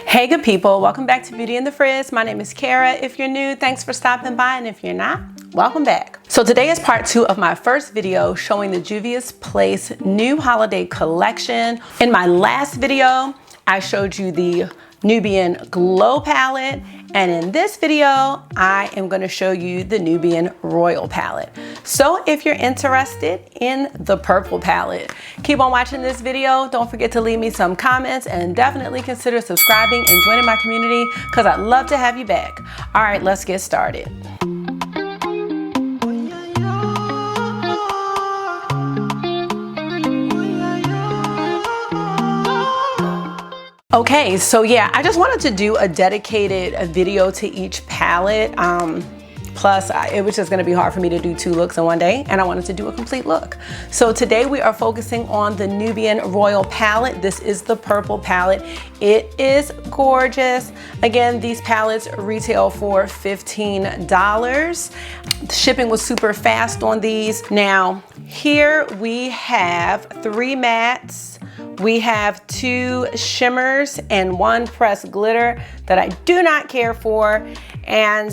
Hey good people, welcome back to Beauty in the Frizz. My name is Kara. If you're new, thanks for stopping by, and if you're not, welcome back. So today is part 2 of my first video showing the Juvia's Place new holiday collection. In my last video, I showed you the Nubian Glow palette, and in this video I am going to show you the Nubian Royal palette. So if you're interested in the purple palette, keep on watching this video. Don't forget to leave me some comments and definitely consider subscribing and joining my community because I'd love to have you back. All right, let's get started. Okay, so yeah, I just wanted to do a dedicated video to each palette. Plus, it was just gonna be hard for me to do 2 looks in one day, and I wanted to do a complete look. So today we are focusing on the Nubian Royal palette. This is the purple palette. It is gorgeous. Again, these palettes retail for $15. The shipping was super fast on these. Now, here we have 3 mattes. We have 2 shimmers and 1 pressed glitter that I do not care for. And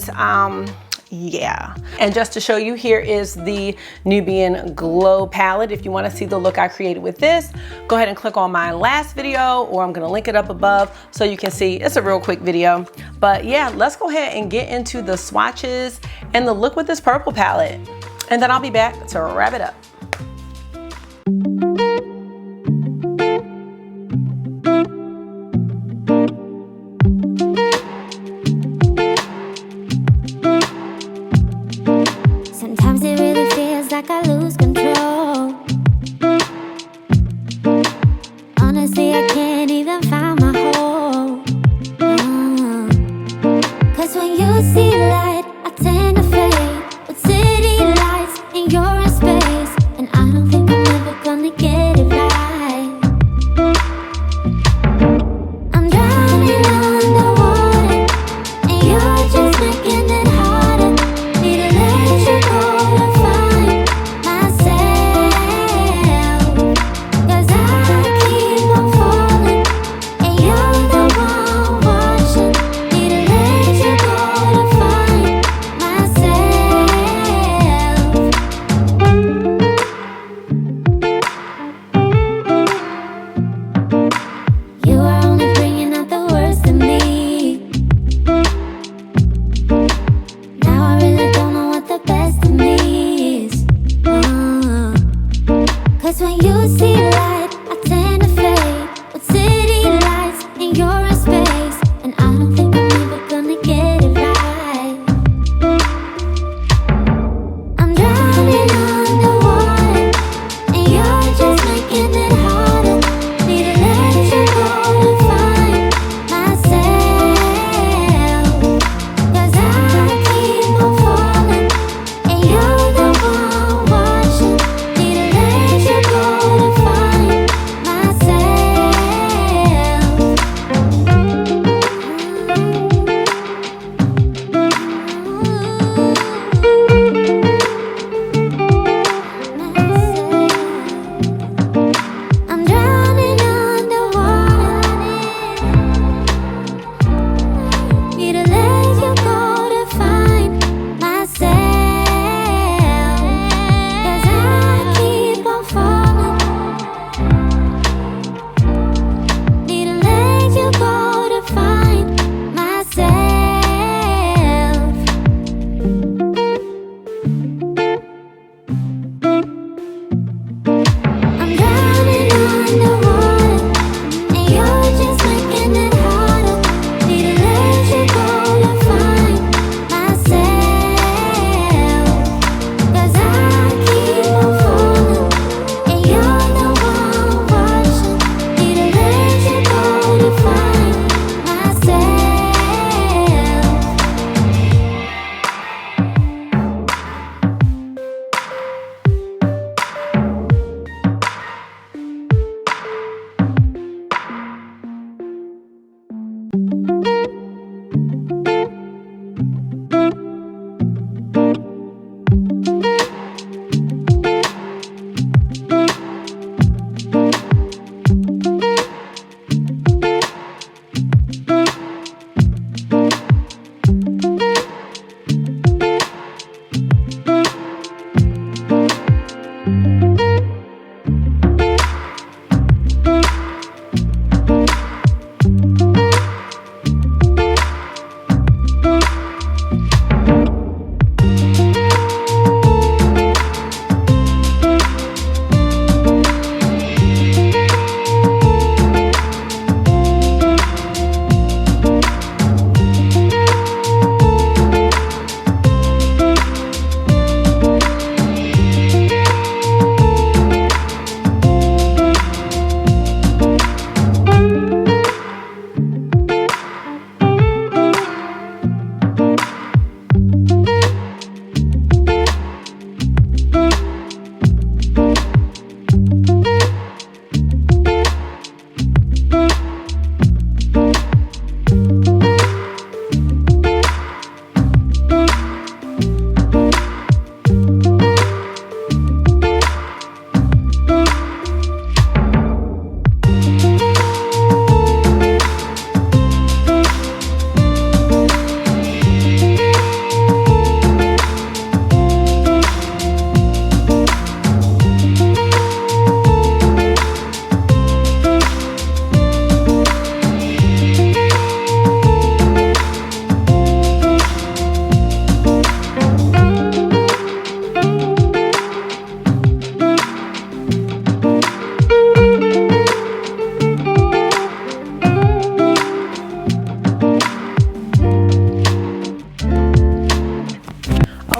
yeah, and just to show you, here is the Nubian Glow palette. If you want to see the look I created with this, go ahead and click on my last video, or I'm going to link it up above so you can see. It's a real quick video. But yeah, let's go ahead and get into the swatches and the look with this purple palette, and then I'll be back to wrap it up. I lose control. Honestly, I can't even find my hole. Cause when you see light, I tend to fade. With city lights and you're in space, and I don't think I'm ever gonna get it right. I'm drowning underwater, and you're just making it harder. Need to let you go to find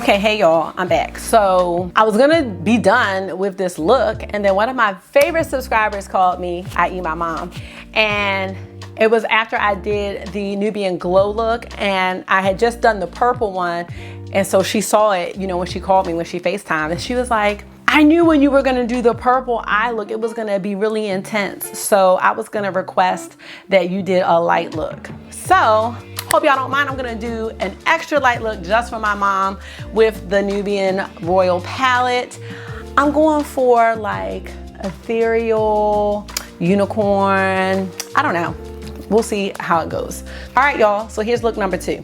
Okay, hey y'all, I'm back. So I was gonna be done with this look, and then one of my favorite subscribers called me, i.e. my mom, and it was after I did the Nubian glow look, and I had just done the purple one, and so she saw it, you know, when she called me, when she FaceTimed, and she was like, I knew when you were gonna do the purple eye look, it was gonna be really intense. So I was gonna request that you did a light look. So, hope y'all don't mind, I'm gonna do an extra light look just for my mom with the Nubian Royal palette. I'm going for like ethereal, unicorn, I don't know. We'll see how it goes. All right, y'all, so here's look number 2.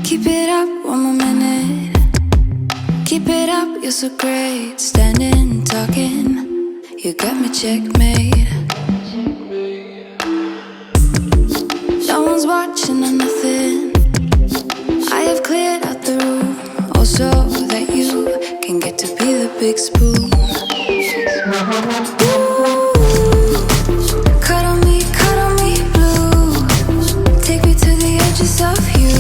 Keep it up one more minute. Keep it up, you're so great. Standing, talking, you got me checkmate. No one's watching or nothing. I have cleared out the room, also that you can get to be the big spoon. Ooh, cuddle me blue. Take me to the edges of you.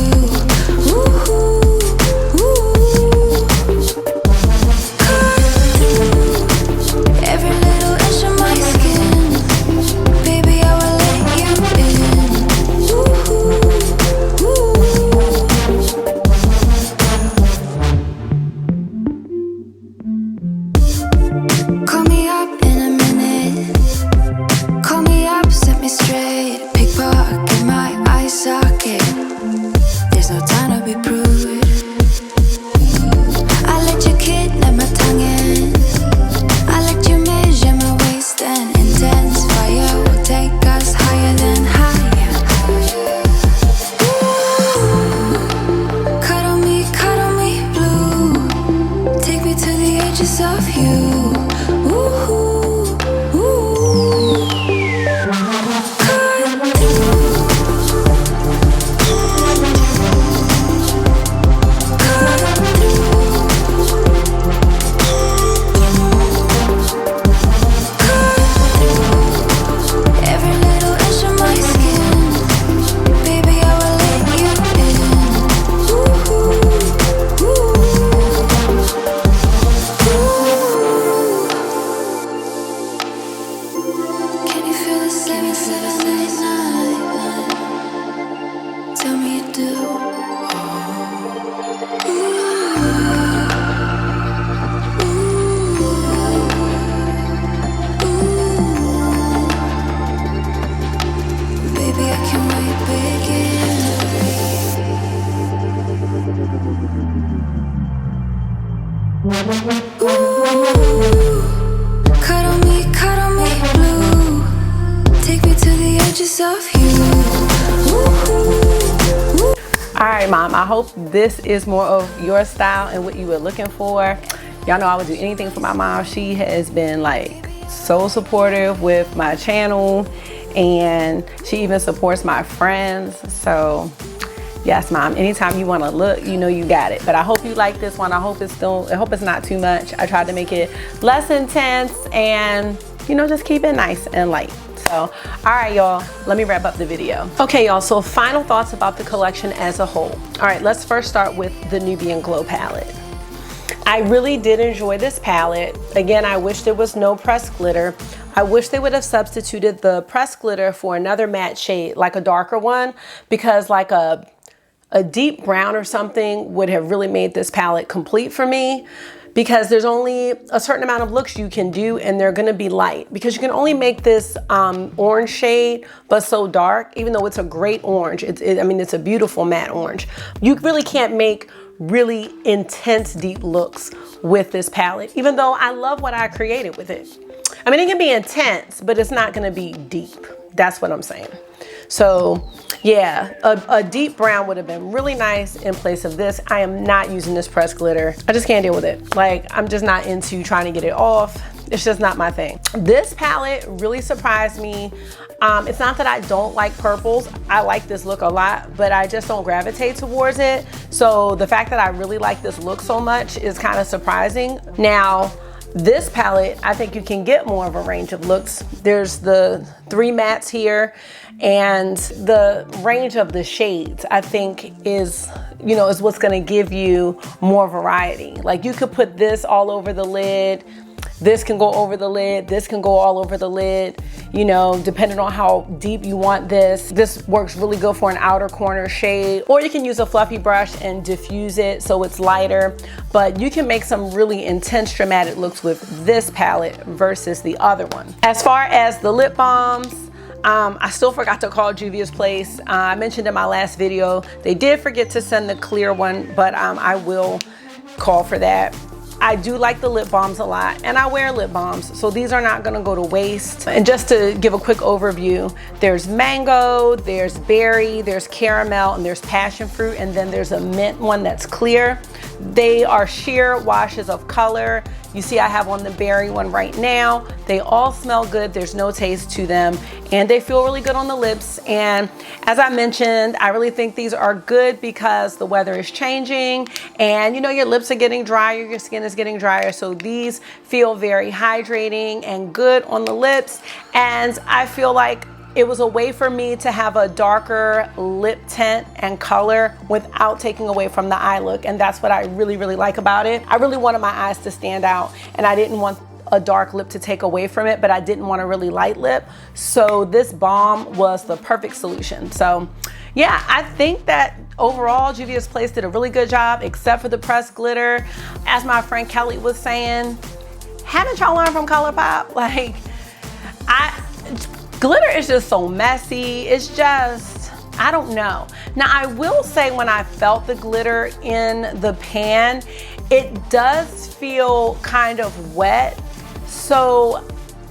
Alright, Mom, I hope this is more of your style and what you were looking for. Y'all know I would do anything for my mom. She has been like so supportive with my channel, and she even supports my friends. So yes, Mom, anytime you want to look, you know you got it. But I hope you like this one. I hope it's not too much. I tried to make it less intense and, you know, just keep it nice and light. So, all right, y'all, let me wrap up the video. Okay, y'all, so final thoughts about the collection as a whole. All right, let's first start with the Nubian Glow palette. I really did enjoy this palette. Again, I wish there was no pressed glitter. I wish they would have substituted the pressed glitter for another matte shade, like a darker one, because like a deep brown or something would have really made this palette complete for me, because there's only a certain amount of looks you can do and they're gonna be light, because you can only make this orange shade but so dark, even though it's a great orange. I mean, it's a beautiful matte orange. You really can't make really intense deep looks with this palette, even though I love what I created with it. I mean, it can be intense, but it's not gonna be deep. That's what I'm saying. So yeah, a deep brown would have been really nice in place of this. I am not using this pressed glitter. I just can't deal with it. Like, I'm just not into trying to get it off. It's just not my thing. This palette really surprised me. It's not that I don't like purples. I like this look a lot, but I just don't gravitate towards it. So the fact that I really like this look so much is kind of surprising. Now, This palette, I think you can get more of a range of looks. There's the 3 mattes here, and the range of the shades, I think is, you know, is what's gonna give you more variety. Like you could put this all over the lid, this can go over the lid, this can go all over the lid, you know, depending on how deep you want this. This works really good for an outer corner shade, or you can use a fluffy brush and diffuse it so it's lighter, but you can make some really intense dramatic looks with this palette versus the other one. As far as the lip balms, I still forgot to call Juvia's Place. I mentioned in my last video, they did forget to send the clear one, but I will call for that. I do like the lip balms a lot, and I wear lip balms, so these are not gonna go to waste. And just to give a quick overview, there's mango, there's berry, there's caramel, and there's passion fruit, and then there's a mint one that's clear. They are sheer washes of color. You see I have on the berry one right now. They all smell good, there's no taste to them, and they feel really good on the lips. And as I mentioned, I really think these are good because the weather is changing, and you know, your lips are getting drier, your skin is getting drier, so these feel very hydrating and good on the lips. And I feel like it was a way for me to have a darker lip tint and color without taking away from the eye look, and that's what I really like about it. I really wanted my eyes to stand out, and I didn't want a dark lip to take away from it, but I didn't want a really light lip, so this balm was the perfect solution. So yeah, I think that overall Juvia's Place did a really good job, except for the pressed glitter. As my friend Kelly was saying, haven't y'all learned from ColourPop? Like, glitter is just so messy. It's just, I don't know. Now I will say, when I felt the glitter in the pan, it does feel kind of wet. So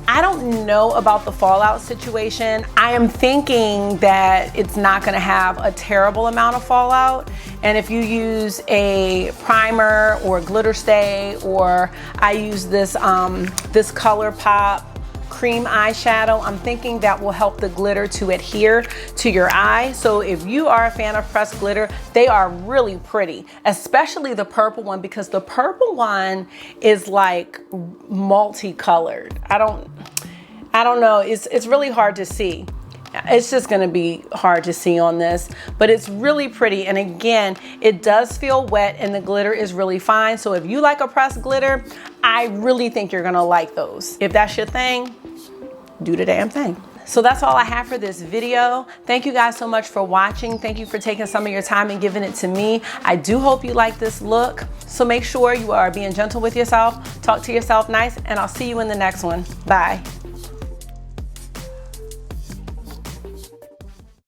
I don't know about the fallout situation. I am thinking that it's not gonna have a terrible amount of fallout. And if you use a primer or glitter stay, or I use this, this ColourPop cream eyeshadow, I'm thinking that will help the glitter to adhere to your eye. So if you are a fan of pressed glitter, they are really pretty, especially the purple one, because the purple one is like multicolored. I don't know, it's really hard to see. It's just gonna be hard to see on this, but it's really pretty. And again, it does feel wet, and the glitter is really fine. So if you like a pressed glitter, I really think you're gonna like those. If that's your thing, do the damn thing. So that's all I have for this video. Thank you guys so much for watching. Thank you for taking some of your time and giving it to me. I do hope you like this look. So make sure you are being gentle with yourself, talk to yourself nice, and I'll see you in the next one. Bye.